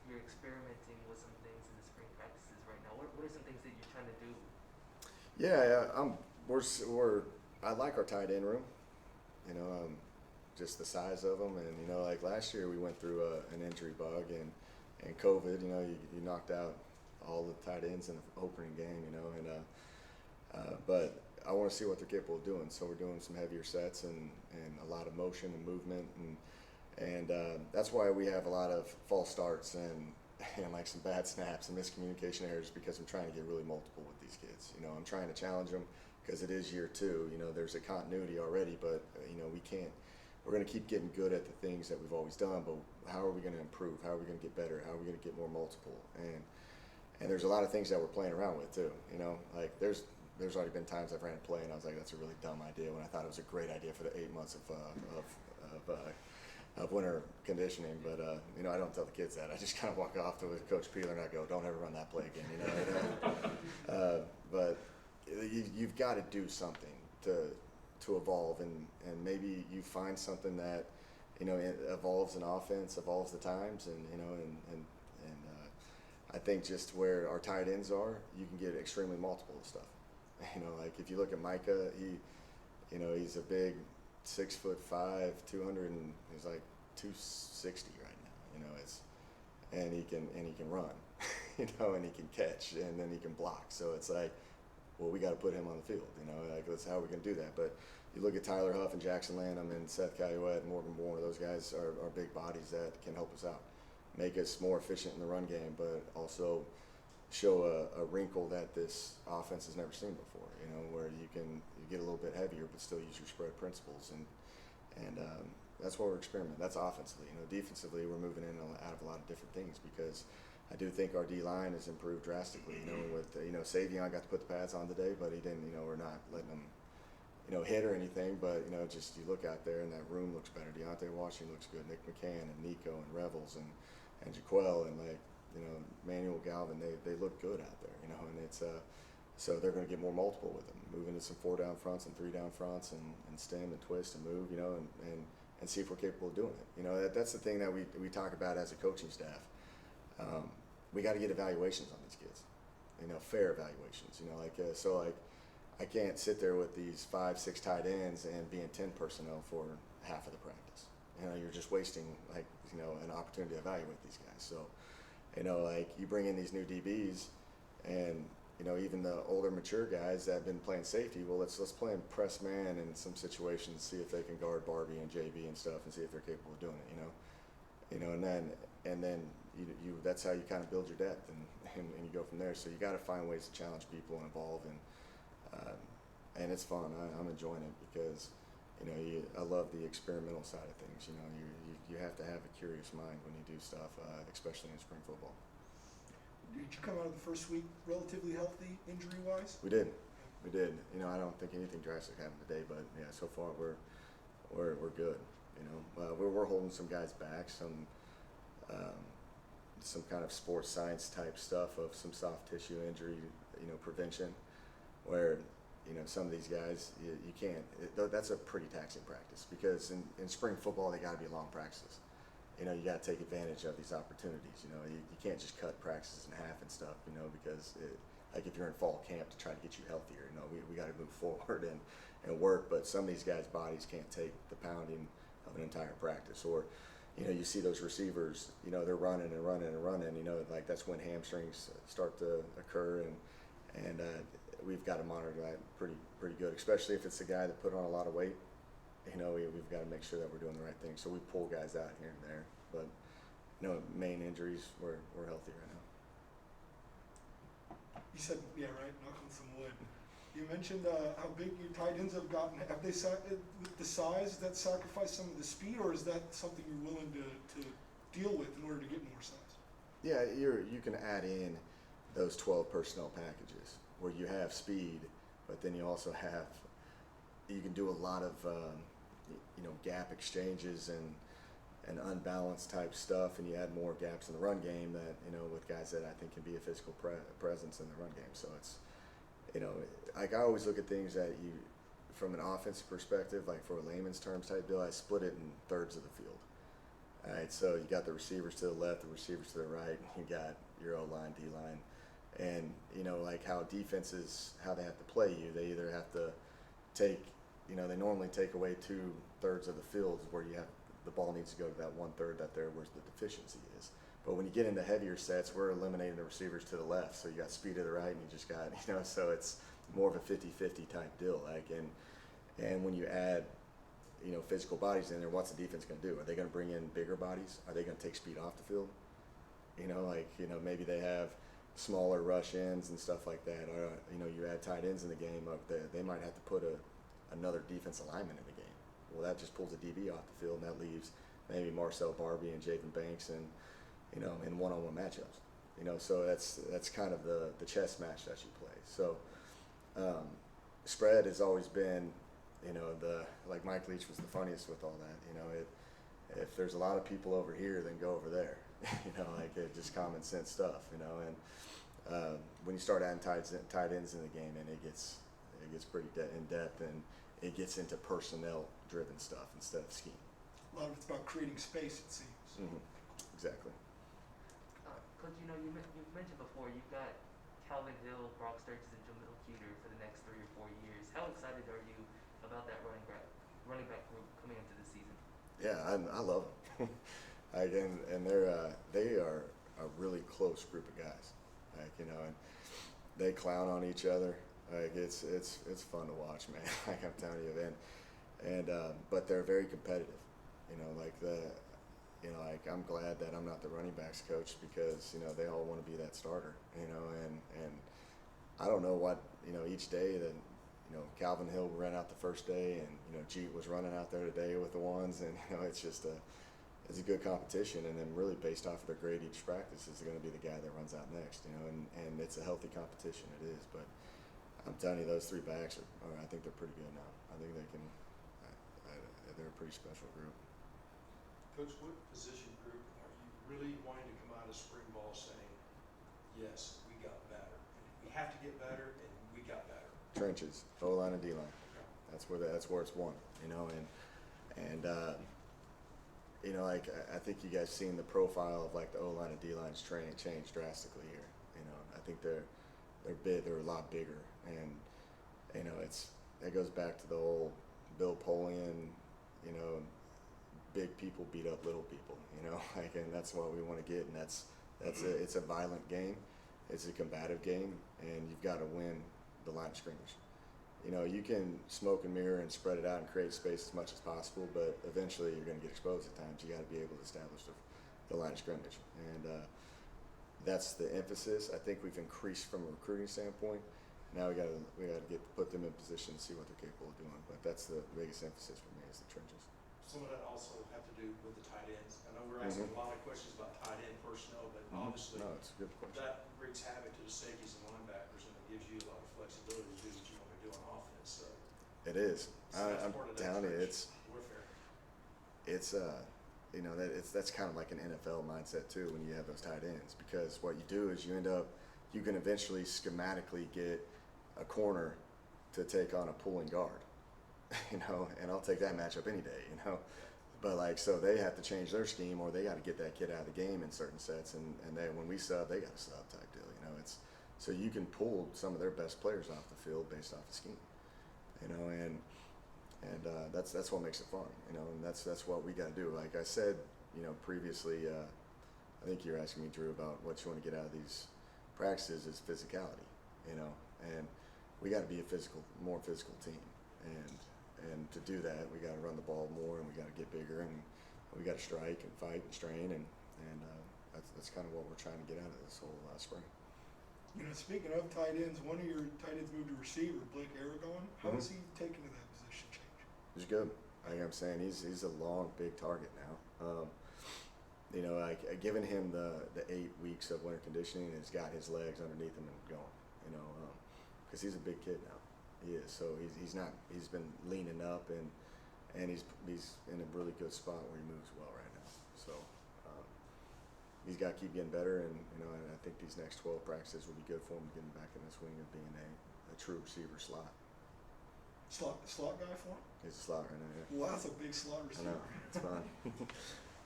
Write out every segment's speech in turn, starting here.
you're experimenting with some things in the spring practices right now. What are some things that you're trying to do? Yeah, yeah. We're I like our tight end room. You know, just the size of them, and like last year we went through an injury bug and COVID. You knocked out all the tight ends in the opening game. But I want to see what they're capable of doing. So we're doing some heavier sets and a lot of motion and movement and that's why we have a lot of false starts and like some bad snaps and miscommunication errors because I'm trying to get really multiple with these kids. I'm trying to challenge them because it is year two. There's a continuity already, but we can't. We're going to keep getting good at the things that we've always done, but how are we going to improve? How are we going to get better? How are we going to get more multiple? And there's a lot of things that we're playing around with too. Like there's already been times I've ran a play and I was like, that's a really dumb idea when I thought it was a great idea for the 8 months of winter conditioning. But I don't tell the kids that. I just kind of walk off to Coach Peeler and I go, don't ever run that play again. But you've got to do something to evolve, and maybe you find something that it evolves an offense, evolves the times, and I think just where our tight ends are, you can get extremely multiple of stuff. Like if you look at Micah, he's a big 6'5", 200, and he's like 260 right now. And he can run, and he can catch, and then he can block. So it's like, well, we got to put him on the field. Like that's how we're gonna do that. But you look at Tyler Huff and Jackson Lanham and Seth Caillouette and Morgan Bourne. Those guys are big bodies that can help us out, make us more efficient in the run game, but also show a wrinkle that this offense has never seen before. Where you get a little bit heavier, but still use your spread principles, and that's what we're experimenting. That's offensively. Defensively, we're moving in and out of a lot of different things because I do think our D line has improved drastically. With Savion got to put the pads on today, but he didn't. We're not letting him hit or anything, but just you look out there and that room looks better. Deontay Washington looks good. Nick McCann and Nico and Revels and Jaquel and Manuel Galvin, they look good out there, and it's so they're going to get more multiple with them, moving to some 4 down fronts and 3 down fronts and stem and twist and move, and see if we're capable of doing it. That's the thing that we talk about as a coaching staff. We got to get evaluations on these kids, fair evaluations, like I can't sit there with these 5-6 tight ends and be in 10 personnel for half of the practice. You're just wasting an opportunity to evaluate these guys. So like you bring in these new DBs and even the older mature guys that have been playing safety, well let's play them press man in some situations, see if they can guard Barbie and JB and stuff and see if they're capable of doing it, and then you that's how you kind of build your depth and you go from there. So you got to find ways to challenge people and evolve, and it's fun. I'm enjoying it because I love the experimental side of things. You have to have a curious mind when you do stuff, especially in spring football. Did you come out of the first week relatively healthy, injury-wise? We did. I don't think anything drastic happened today, but yeah, so far we're good. We're holding some guys back, some kind of sports science type stuff of some soft tissue injury, prevention, where some of these guys you can't. That's a pretty taxing practice because in spring football they got to be long practices. You got to take advantage of these opportunities. You can't just cut practices in half and stuff. Because like if you're in fall camp to try to get you healthier, we got to move forward and work. But some of these guys' bodies can't take the pounding of an entire practice. Or you see those receivers. They're running and running and running. Like that's when hamstrings start to occur, and we've got to monitor that pretty good, especially if it's a guy that put on a lot of weight. We've got to make sure that we're doing the right thing. So we pull guys out here and there, but main injuries, we're healthy right now. You said, yeah, right, knock on some wood. You mentioned how big your tight ends have gotten. Have they with the size that sacrifice some of the speed, or is that something you're willing to deal with in order to get more size? Yeah, you can add in those 12 personnel packages where you have speed, but then you also have you can do a lot of gap exchanges and unbalanced type stuff, and you add more gaps in the run game that with guys that I think can be a physical presence in the run game. So it's like I always look at things that you from an offensive perspective, like for a layman's terms type deal, I split it in thirds of the field. All right, so you got the receivers to the left, the receivers to the right, and you got your O line, D line, and you know like how defenses how they have to play you. They either have to take, you know, they normally take away 2/3 of the field where you have the ball needs to go to that 1/3 that there where the deficiency is. But when you get into heavier sets, we're eliminating the receivers to the left, so you got speed to the right, and you just got you know, so it's more of a 50-50 type deal. Like and when you add you know, physical bodies in there, what's the defense going to do? Are they going to bring in bigger bodies? Are they going to take speed off the field? You know, like, you know, maybe they have smaller rush ends and stuff like that. Or, you know, you add tight ends in the game, they might have to put another defensive lineman in the game. Well, that just pulls a DB off the field, and that leaves maybe Marcel Barbie and Javen Banks and, you know, in one-on-one matchups. You know, so that's kind of the chess match that you play. So spread has always been, you know, like Mike Leach was the funniest with all that. You know, if there's a lot of people over here, then go over there. You know, like just common sense stuff. You know, and when you start adding tight ends in the game, and it gets pretty in depth, and it gets into personnel driven stuff instead of scheme. A lot of it's about creating space, it seems. Mm-hmm. Exactly. Coach, you know, you've mentioned before you've got Calvin Hill, Brock Sturgis, and Jamil Cuter for the next 3 or 4 years. How excited are you about that running back group coming into the season? Yeah, I love them. And they are a really close group of guys. Like, you know, and they clown on each other. Like it's fun to watch, man. Like I'm telling you, but they're very competitive. You know, like like I'm glad that I'm not the running backs coach because you know they all want to be that starter. You know, and I don't know what you know each day that. You know, Calvin Hill ran out the first day, and you know, Jeet was running out there today with the ones, and you know, it's a good competition, and then really based off of their grade each practice is going to be the guy that runs out next, you know, and it's a healthy competition, it is. But I'm telling you, those 3 backs I think they're pretty good now. I think they can. They're a pretty special group. Coach, what position group are you really wanting to come out of spring ball saying, yes, we got better, we have to get better, and we got better? Trenches, O line and D line. That's where it's won, you know, and you know, like I think you guys seen the profile of like the O line and D line's training change drastically here. You know, I think they're big, they're a lot bigger, and you know, it goes back to the old Bill Polian, you know, big people beat up little people, you know, like, and that's what we want to get, and it's a violent game, it's a combative game, and you've got to win the line of scrimmage. You know, you can smoke and mirror and spread it out and create space as much as possible, but eventually you're going to get exposed at times. You got to be able to establish the line of scrimmage, and that's the emphasis. I think we've increased from a recruiting standpoint. Now we got to put them in position to see what they're capable of doing. But that's the biggest emphasis for me is the trenches. Some of that also have to do with the tight ends. I know we're asking a lot of questions about tight end personnel, but obviously No, it's a good question. that wreaks havoc to the safeties and linebackers, and it gives you a lot of flexibility to do what you want to do on offense. So It is. that's I'm part of that telling you, trench warfare. it's you know that's kind of like an NFL mindset too when you have those tight ends, because what you do is you can eventually schematically get a corner to take on a pulling guard, you know, and I'll take that matchup any day, you know. But like, so they have to change their scheme, or they got to get that kid out of the game in certain sets, and then when we sub, they got to sub type deal, you know. It's so you can pull some of their best players off the field based off the scheme, you know, and that's what makes it fun, you know, and that's what we got to do. Like I said, you know, previously, I think you're asking me, Drew, about what you want to get out of these practices is physicality, you know, and we got to be a more physical team, and to do that, we got to run the ball more, and we got to get bigger, and we got to strike and fight and strain, and that's kind of what we're trying to get out of this whole spring. You know, speaking of tight ends, one of your tight ends moved to receiver, Blake Aragon. How is he taken to that position change? He's good. Like I'm saying, he's a long, big target now. You know, like giving him the 8 weeks of winter conditioning has got his legs underneath him and going. You know, because he's a big kid now. He is. So he's been leaning up, and he's in a really good spot where he moves well right now. So he's got to keep getting better, and you know, and I think these next 12 practices will be good for him to get him back in the swing of being a true receiver slot. Slot guy for him? He's a slot right now. Yeah. Well, that's a big slot I receiver. know. It's fun.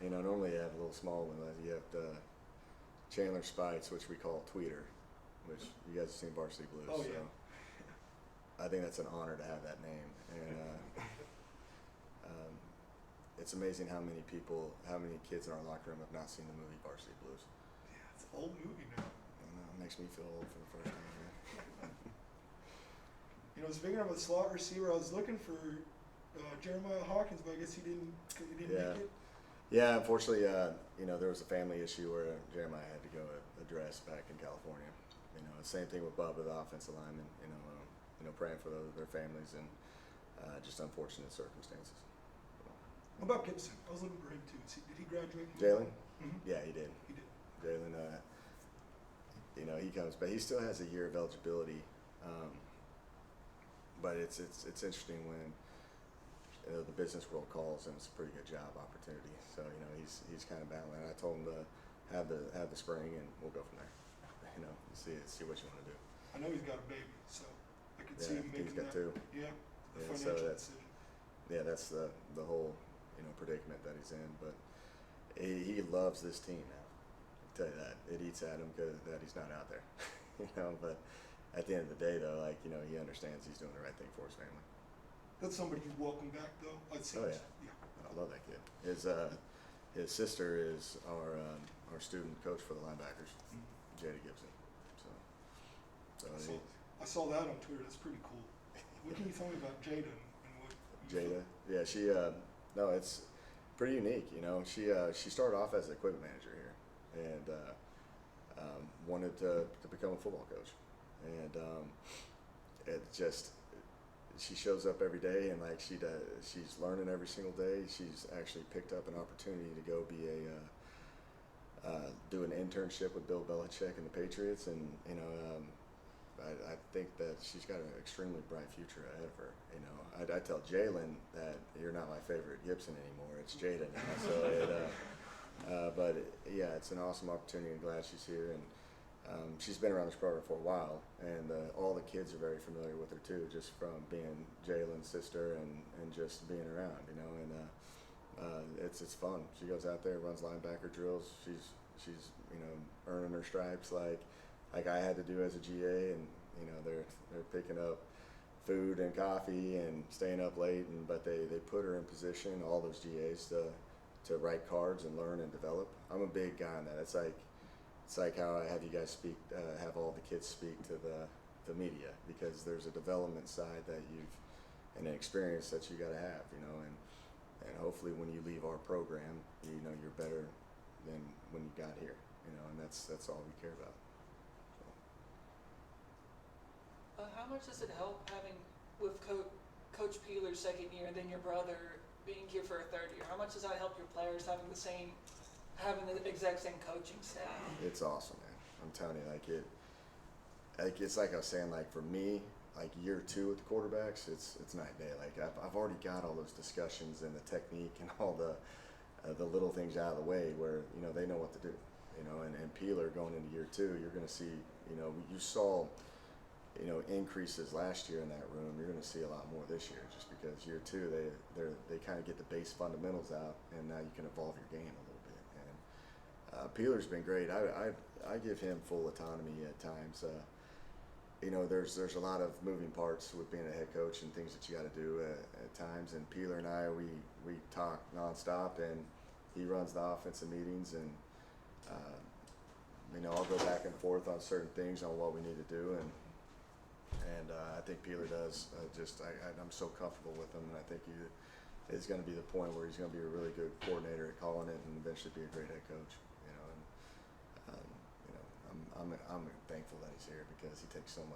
You know, normally you have a little small one. You have the Chandler Spites, which we call Tweeter, which you guys have seen Varsity Blues. Oh, so yeah. I think that's an honor to have that name. And it's amazing how many kids in our locker room have not seen the movie Varsity Blues. Yeah, it's an old movie now. I know, it makes me feel old for the first time. Man. You know, speaking of a slot receiver, I was looking for Jeremiah Hawkins, but I guess he didn't Yeah. make it. Yeah, unfortunately, you know, there was a family issue where Jeremiah had to go address back in California. You know, same thing with Bubba, the offensive lineman. You know, praying for their families and just unfortunate circumstances. What about Gibson? I was looking for him too. Did he graduate? Jalen? Mm-hmm. Yeah, he did. He did. Jalen, you know, he comes, but he still has a year of eligibility. But it's interesting when the business world calls and it's a pretty good job opportunity. So you know, he's kind of battling. I told him to have the spring and we'll go from there. You know, see what you want to do. I know he's got a baby, so I could see Yeah, him making he's got that. two. Yeah, the Yeah, so financial that's- decision. Yeah, that's the whole predicament that he's in. But he loves this team now. I'll tell you that it eats at him that he's not out there. You know, but at the end of the day, though, like you know, he understands he's doing the right thing for his family. That's somebody you'd welcome back, though. I'd say. Oh, yeah. I love that kid. His sister is our student coach for the linebackers, Jada Gibson. So I saw that on Twitter. That's pretty cool. What can you tell me about Jada and what? you Jada, feel- yeah, she no, it's pretty unique. You know, she started off as an equipment manager here and wanted to become a football coach, and it just. She shows up every day and like she's learning every single day. She's actually picked up an opportunity to go be do an internship with Bill Belichick and the Patriots, and you know, I think that she's got an extremely bright future ahead of her. You know, I tell Jalen that you're not my favorite Gibson anymore. It's Jada now. So, but yeah, it's an awesome opportunity. I'm glad she's here and. She's been around this program for a while, and all the kids are very familiar with her too, just from being Jalen's sister and just being around, you know. And it's fun. She goes out there, runs linebacker drills. She's you know earning her stripes like I had to do as a GA, and you know they're picking up food and coffee and staying up late, but they put her in position, all those GAs to write cards and learn and develop. I'm a big guy on that. It's like how I have you guys speak, have all the kids speak to the media, because there's a development side that and an experience that you got to have, you know, and hopefully when you leave our program, you know, you're better than when you got here, you know, and that's all we care about. So. How much does it help having with Coach Peeler's second year and then your brother being here for a third year? How much does that help your players having the exact same coaching staff? It's awesome, man. I'm telling you, it's like I was saying, like for me, like year 2 with the quarterbacks, it's night and day. Like I've already got all those discussions and the technique and all the little things out of the way where, you know, they know what to do, you know, and Peeler going into year 2, you're going to see, you know, you saw, you know, increases last year in that room. You're going to see a lot more this year, just because year 2, they kind of get the base fundamentals out, and now you can evolve your game a little bit. And Peeler's been great. I give him full autonomy at times. You know, there's a lot of moving parts with being a head coach and things that you got to do at times. And Peeler and I, we talk nonstop, and he runs the offensive meetings, and you know, I'll go back and forth on certain things on what we need to do, and I think Peeler does. I'm so comfortable with him, and I think it's going to be the point where he's going to be a really good coordinator at calling it, and eventually be a great head coach. You know, and you know, I'm thankful that he's here, because he takes so much.